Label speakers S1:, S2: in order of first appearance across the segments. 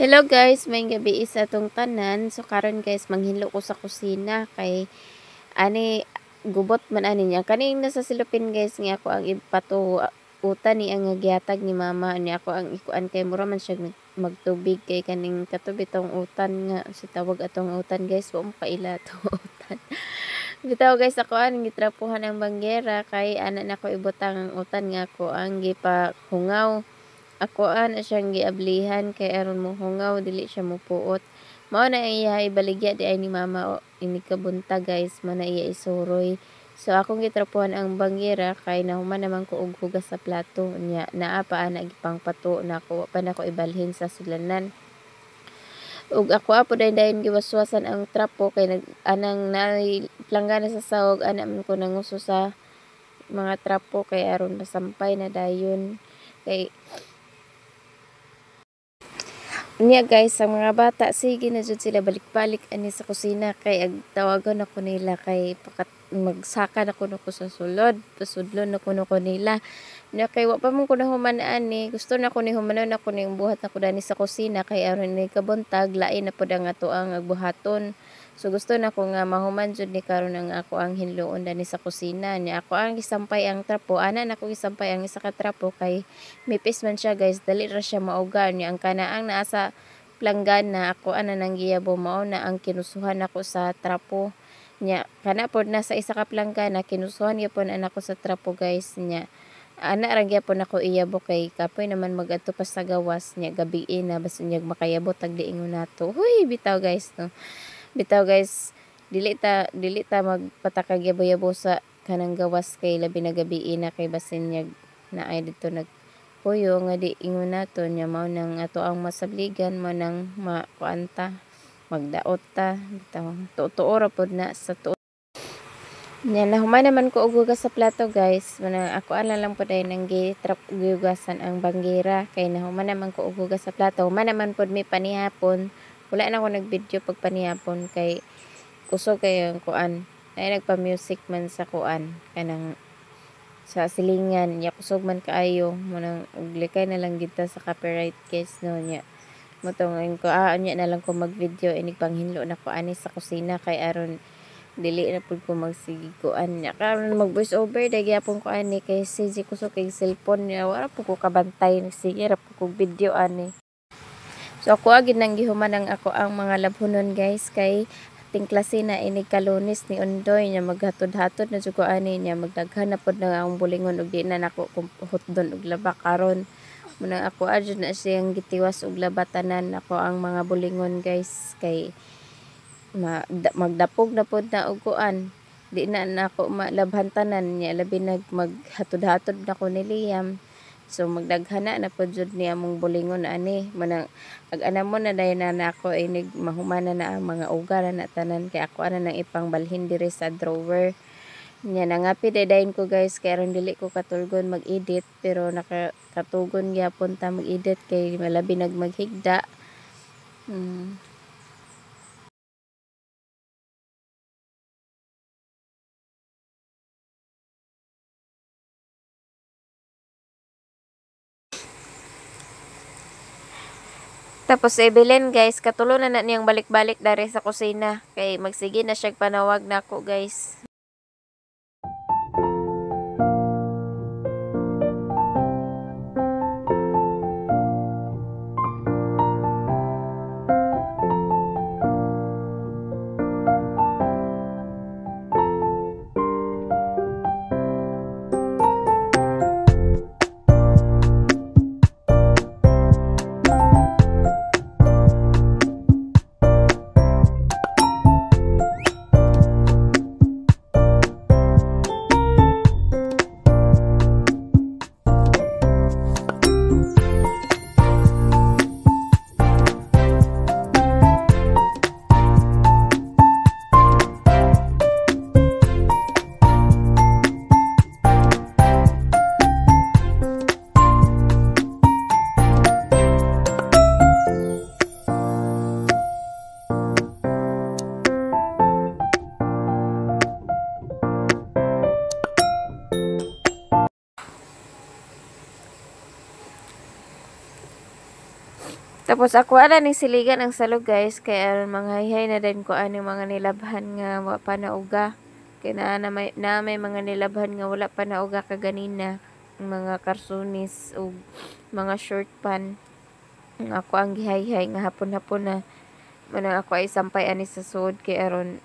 S1: Hello guys, may gabi isa tong tanan. So karon guys, manghilo ko sa kusina kay ani gubot man ani niya. Kaning nasa silupin guys nga ako ang ipato utan ni ang gihatag ni mama ni ako ang ikuan kay mura man siya magtubig kay kaning katubi tong utan nga si tawag atong utan guys, wa mo kaila to utan. Bitaw guys ako ang gitrapuhan ang banggera kay ana nako ibutang ang utan nga ako ang gipahungaw. Ako na siyang giablihan kay aron mo hungaw dili siya mopuot. Mao na iya ibaligya di ay ni mama o ini kabunta guys, mao na iya isuroy. So akong gitrapuhan ang bangyera kay nahuman naman ko og hugas sa plato nya naa pa ana gipangpato nako pa nako ibalhin sa sulanan. Ug ako apo dayon giwaswasan ang trapo kay anang planggana sa sahog ana man ko nanguso sa mga trapo kay aron masampay na dayon kay niya guys, ang mga bata, sige na jud sila balik-balik ani sa kusina kay tawagan ako nila kay magsaka na kuno ko sa sulod, pasudlon na kuno ko nila. Na kay wa pa man ko nahuman ani, gusto na ko ni humanon ako ning buhat na ko dani sa kusina kay aron ni kabuntag lain na pud ang ato ang agbuhaton. So gusto na ko nga mahuman jud ni karon ang ako ang hinluon dani sa kusina niya. Ako ang gisampay ang trapo, ana na ko gisampay ang isa ka trapo kay mipis man siya guys, dali ra siya maugan niya. Ang kanaang naa sa planggana ako ana nang giyabo mao na ang kinusuhan ako sa trapo niya. Kana pod na sa isa ka planggana kinusuhan gyapon anak ko sa trapo guys niya. Ana ra gyapon ako iyabo kay kapoy naman magadto pa sa gawas niya gabi na basta niya makayabot tag diingon nato. Huy bitaw guys no. Bitaw guys, dili ta magpatakag yabo-yabo sa kanang gawas kay labi na gabi na kay basin niya naay dito nagpuyo nga di ingon nato nya mao nang ato ang masabligan mo nang makuanta magdaot ta bitaw tuo ra pod na sa tuo nya nahuman naman ko og hugas sa plato guys manang ako ala lang pod ay nang gihugasan ang banggera kay nahuman naman ko og hugas sa plato human naman pod mi panihapon. Wala na ako nag-video pag panihapon kay kusog kayo ang kuan. Ay nagpa-music man sa kuan kanang sa silingan ya kusog man kaayo mo nang uglikay na lang kita sa copyright case no nya. Motong ko nya na lang ko mag-video inig panghinlo na ko ani sa kusina kay aron dili na pud ko magsige kuan nya karon mag voice over dagi apon ko ani kay sige kusog kay cellphone nya wala pud ko kabantay sige ra pud ko video ani. So ako agid nang gihuman ang ako ang mga labhonon guys kay ating klase na inig kalunis ni Undoy nya maghatod-hatod na jud ko ani nya magdaghan na pod na ang bulingon ug di na nako hutdon og laba karon munang ako adjud na siyang gitiwas og laba tanan ako ang mga bulingon guys kay magdapog na pod na og kuan di na nako malabhan tanan nya labi nag maghatod-hatod na ko ni Liam. So magdaghana na po jud ni among bulingon ani manang ag-ana mo na dayon na ako inig mahumana na ang mga uga na tanan kay ako ana nang ipangbalhin diri sa drawer nya nangapi dayon ko guys kay aron dili ko katulgon mag-edit pero nakatugon gyapon ta mag-edit kay malabi maghigda. Tapos si Evelyn guys, katulunan na niyang balik-balik dari sa kusina. Kay magsige na siya panawag na ako guys. Tapos ako ala ning siligan ang salog guys kay mga hihay na din ko ani mga nilabhan nga wa pa nauga. Kay na may mga nilabhan nga wala pa nauga kaganina, mga karsunis o mga short pan. Ako ang gihay-hay nga hapon-hapon na manang ako ay sampay ani sa sud kay aron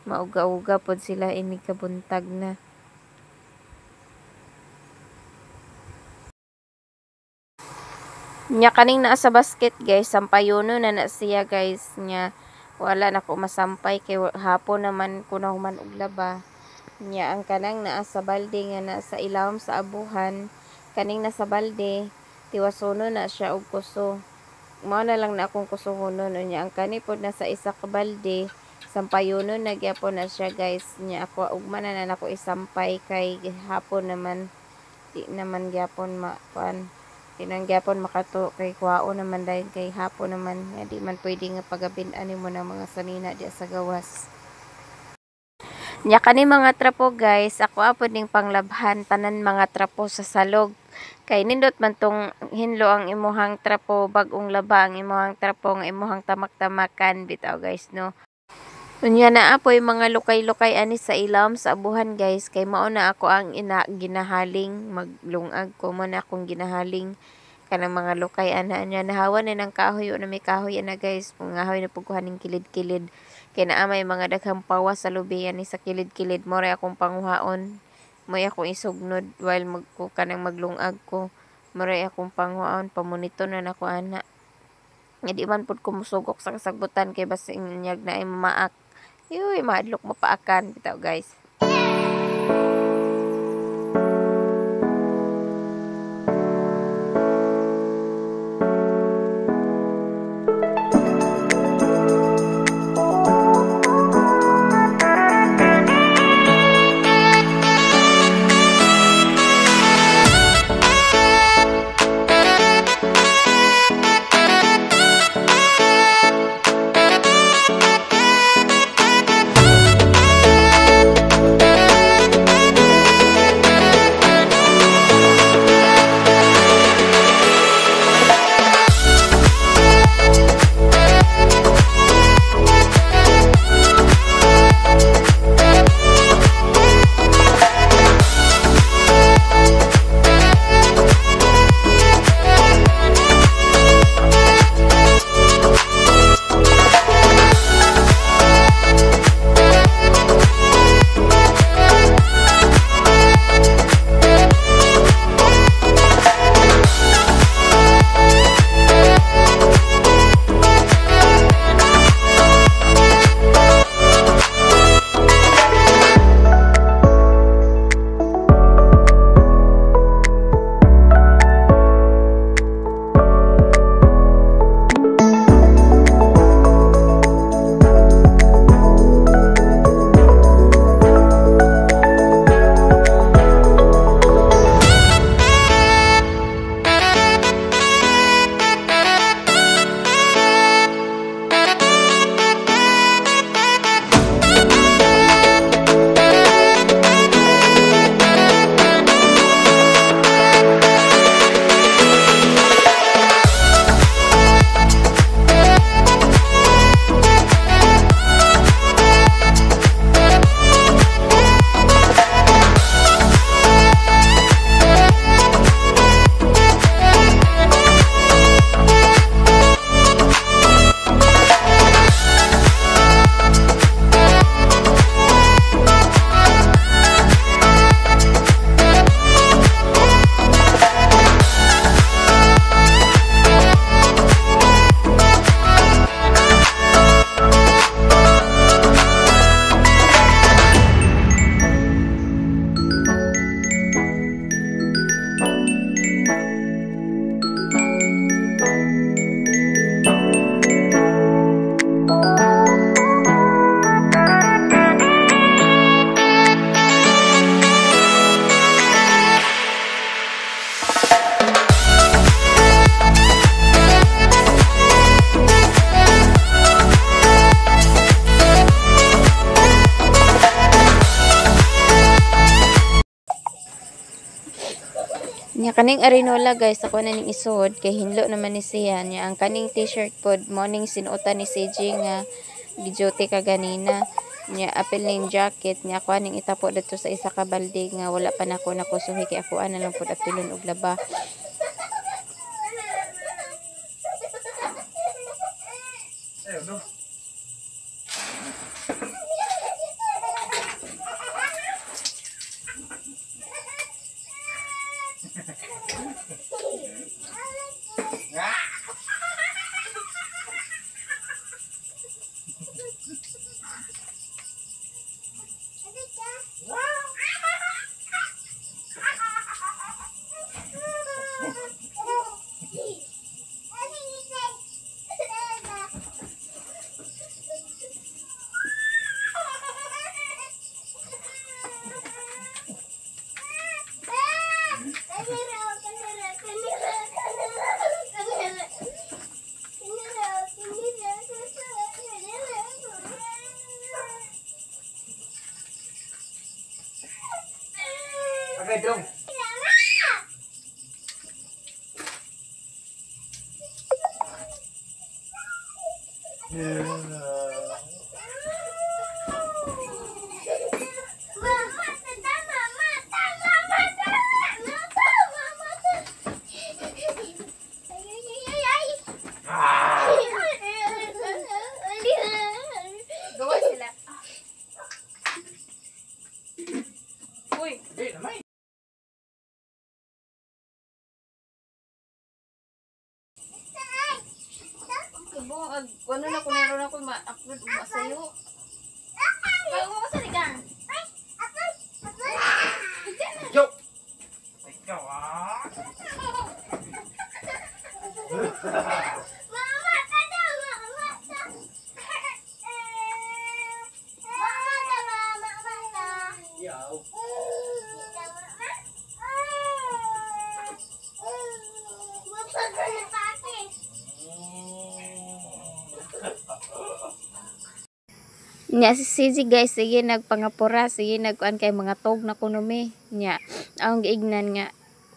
S1: mauga-uga pod sila ini kabuntag na. Nya kaning naa sa basket guys, sampayono na siya guys nya wala na ko masampay kay hapon naman ko na human og laba. Nya ang kanang naa sa balde nga naa sa ilawom sa abuhan, kaning nasa balde tiwasono na siya og kuso. Mao na lang na akong kusuhonon nya ang kani pod nasa isa ka balde sampayono na gyapon na siya guys. Nya ako ugma na nako isampay kay hapon naman di naman gyapon makuan. Tinang gyapon makato kay kuwao naman dahil kay hapon naman nga di man pwede nga pagabin-ani mo ng mga sanina diya sa gawas. Nya kani mga trapo guys, ako apod ning panglabhan tanan mga trapo sa salog. Kay nindot man tong hinlo ang imuhang trapo bag-ong laba ang imuhang trapo nga imuhang tamak-tamakan bitaw guys no. Unya na apoy mga lukay-lukay ani sa ilawom sa abuhan guys kay mao na ako ang ginahaling maglungag ko man akong ginahaling kanang mga lukay ana nya nahawan na ng kahoy na may kahoy ana guys mga kahoy na pugkuhaning kilid-kilid kay naa may mga daghang pawas sa lubi ani sa kilid-kilid mo akong panguhaon mo akong isugnod while kanang maglungag ko mo akong panguhaon pamonito na nako ana nga di man pud ko musugok sa kasagbutan kay basing nyag na ay mamaak. Yuy, mahadlok mapaakan bitaw guys. kaning arinola guys, ako na ning isuod kay hinlo naman ni siya niya. Ang kaning t-shirt pod morning sinuotan ni CJ nga giduty ka ganina. Niya apil ning jacket niya ako ning itapo dito sa isa ka balde nga wala pa nako nakusuhi kay ako ana lang pod apilon og laba.
S2: Okay, dong.
S1: Gawa sila. Uy, ano na kung meron ako ma-upload mo sa'yo. Bago mo sa ligang.
S2: Yo! Ikaw ah! Yo!
S1: Nya si CJ guys, sige nagpangapura, sige nagkuan kay mga tog na kunumi. Nya, ang giignan nga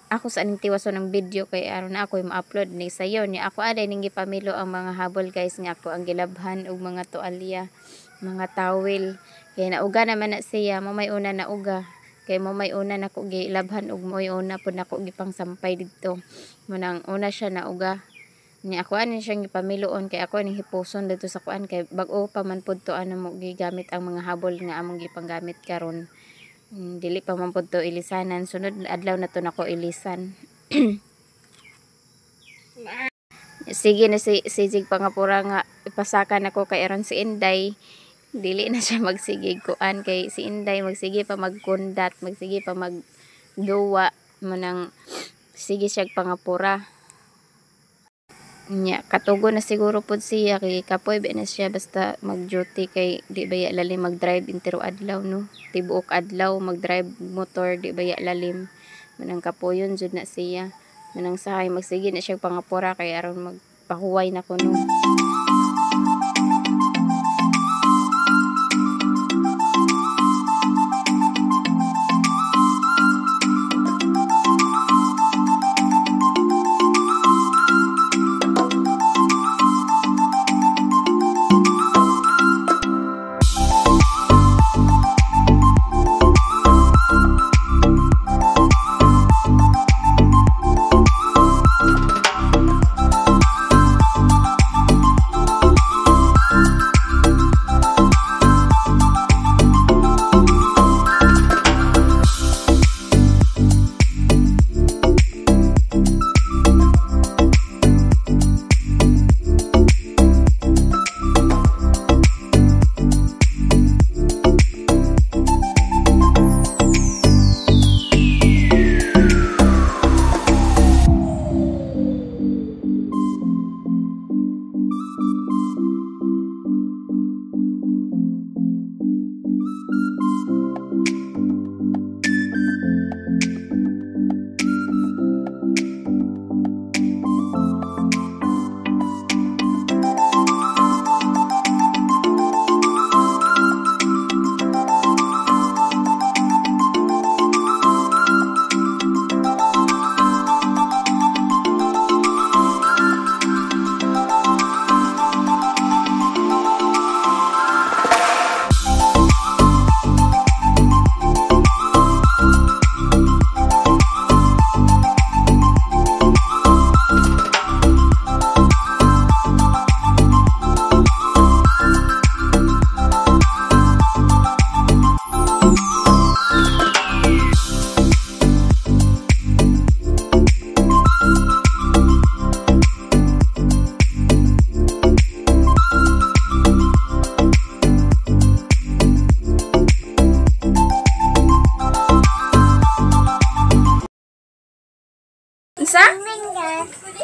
S1: ako sa aning tiwason ng video kay aron na ako ma-upload ni sayo. Nya ako aday ning gipamilo ang mga habol guys nga ako ang gilabhan og mga tualya, mga towel. Kay nauga naman na siya, mo may una na uga. Kay mo may una nako gilabhan og mo una pud nako gipang sampay didto. Munang una siya na uga. Nya ako ani siyang ipamiloon kay ako ning hipuson dito sa kuan kay bag-o pa man pud to ano mo gigamit ang mga habol nga among gipanggamit karon. Dili pa man pud to ilisanan, sunod adlaw na to nako ilisan. Sige na si Sig pangapura nga ipasakan ako kay aron si Inday dili na siya magsigig kuan kay si Inday magsige pa magkundat, magsige pa magduwa manang sige siya pangapura. Nya katugo na siguro pud siya kay kapoy ba na siya basta mag-duty kay di baya lalim mag-drive intero adlaw no. Tibuok adlaw mag-drive motor di baya lalim. Manang kapoyon jud na siya. Manang sahay magsige na siya pangapura kay aron magpahuway na kuno.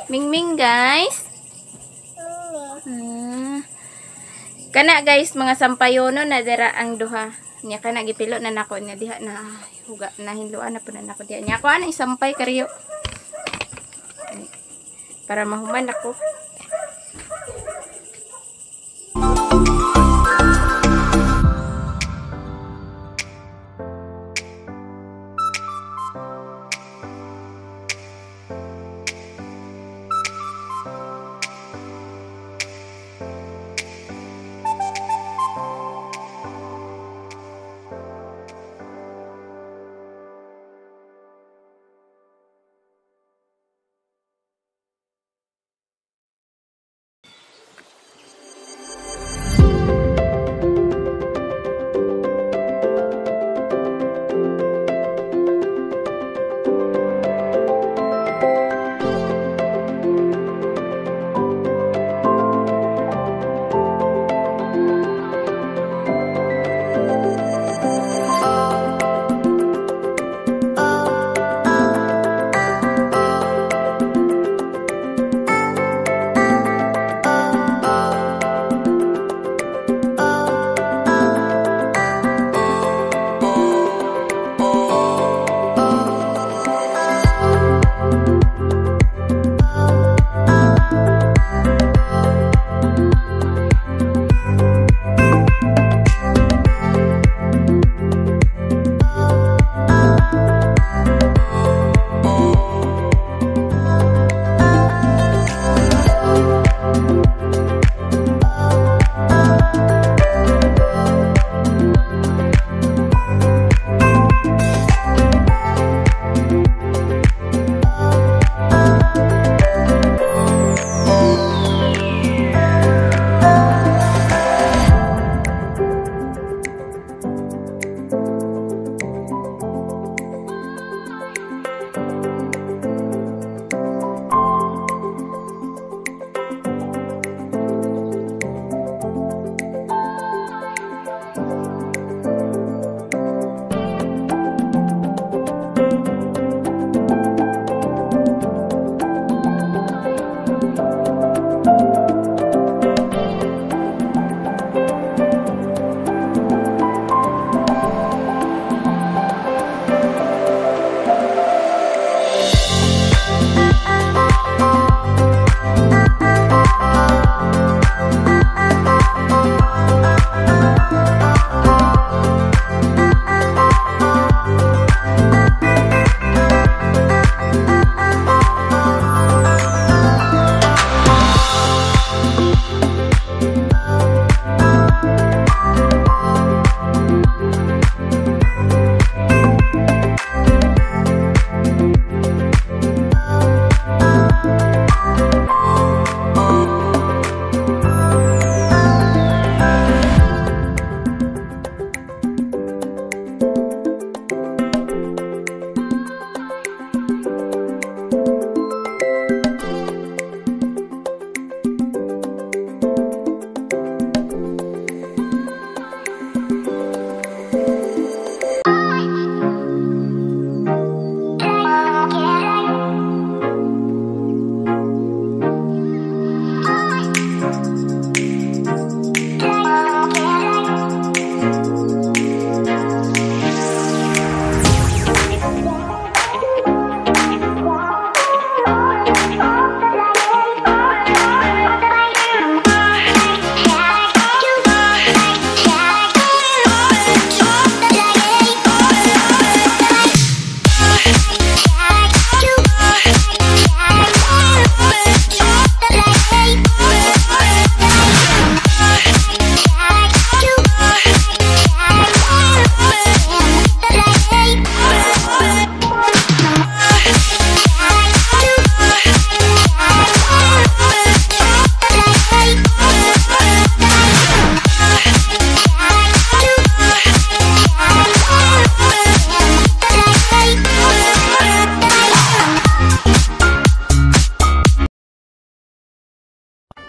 S1: Mingming guys. Kana guys mga sampayono na dira ang duha. Nya kana gipilo na nako nya diha na huga na hinluan na pud na nako diha. Nya ako ana isampay kariyo. Para mahuman ako.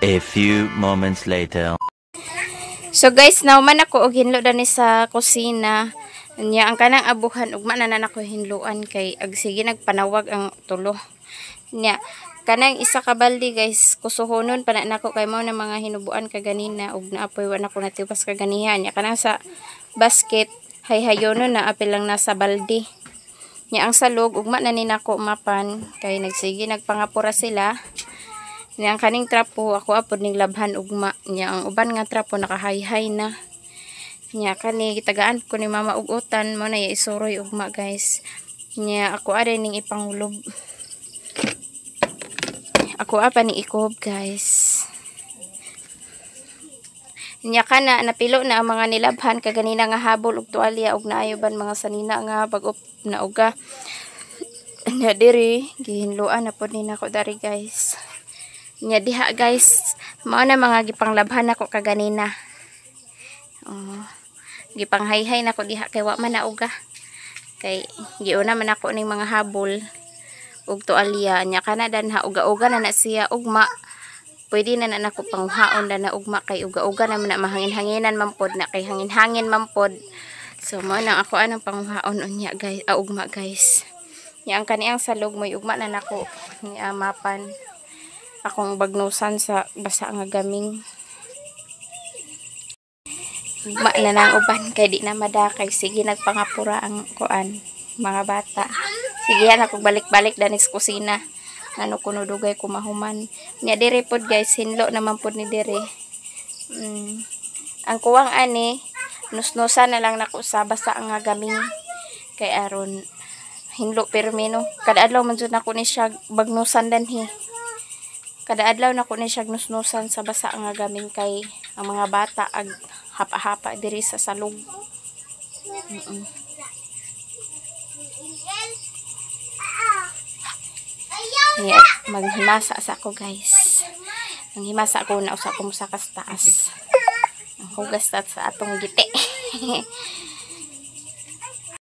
S3: A few moments later.
S1: So guys, nauman ako og hinlo dani sa kusina. Nya ang kanang abuhan ugma na nako hinluan kay ag sige nagpanawag ang tulo. Nya Kanang isa ka balde guys, kusuhonon pa na nako kay mao na mga hinubuan kaganina ug naapoy wa nako natipas kaganihan. Ya kanang sa basket hayhayonon na apil lang nasa balde. Nya ang salog ugma na ni nako mapan kay nagsige nagpangapura sila. Nya ang kaning trapo ako apod ning labhan ugma. Nya ang uban nga trapo nakahayhay na. Nya kani gitagaan ko ni mama ug utan mo na isuroy ugma guys. Nya ako are ning ipangulob. Ako apa ni ikob guys. Nya kana napilo na ang mga nilabhan kaganina nga habol ug tuwalya ug naayo ban mga sanina nga bag-op na uga. Nya diri gihinluan na pod ni nako dari guys. Nya diha guys, mao na mga gipanglabhan nako kaganina. Gipanghayhay nako diha kay wa man na uga. Kay giuna man ako ning mga habol ug tualya nya kana danha uga-uga na siya ugma. Pwede na nako panghaon na ugma kay uga-uga naman na mahangin-hanginan man pod na kay hangin-hangin man pod. So mo nang ako anang panghaon unya guys, ugma guys. Nya ang kaniyang salog moy ugma na nako ni amapan. Akong bagnusan sa basa nga gaming. Ugma na nang uban kay di na madakay sige nagpangapura ang kuan mga bata. Sige yan ako balik-balik danis kusina. Ano kuno dugay kumahuman. Nya dire pod guys, hinlo naman pod ni dire. Ang kuwang ani, nusnusan na lang nako sa basa nga gaming. Kay aron hinlo permino. Kada adlaw man jud nako ni siya bagnusan danhi. Kada adlaw nako ni siya nusnusan sa basa nga gaming kay ang mga bata ag hapa-hapa diri sa salog. Yeah, maghimasa sa ako guys. Manghimasa ako na usa ko sa taas. Ang hugas sa atong giti.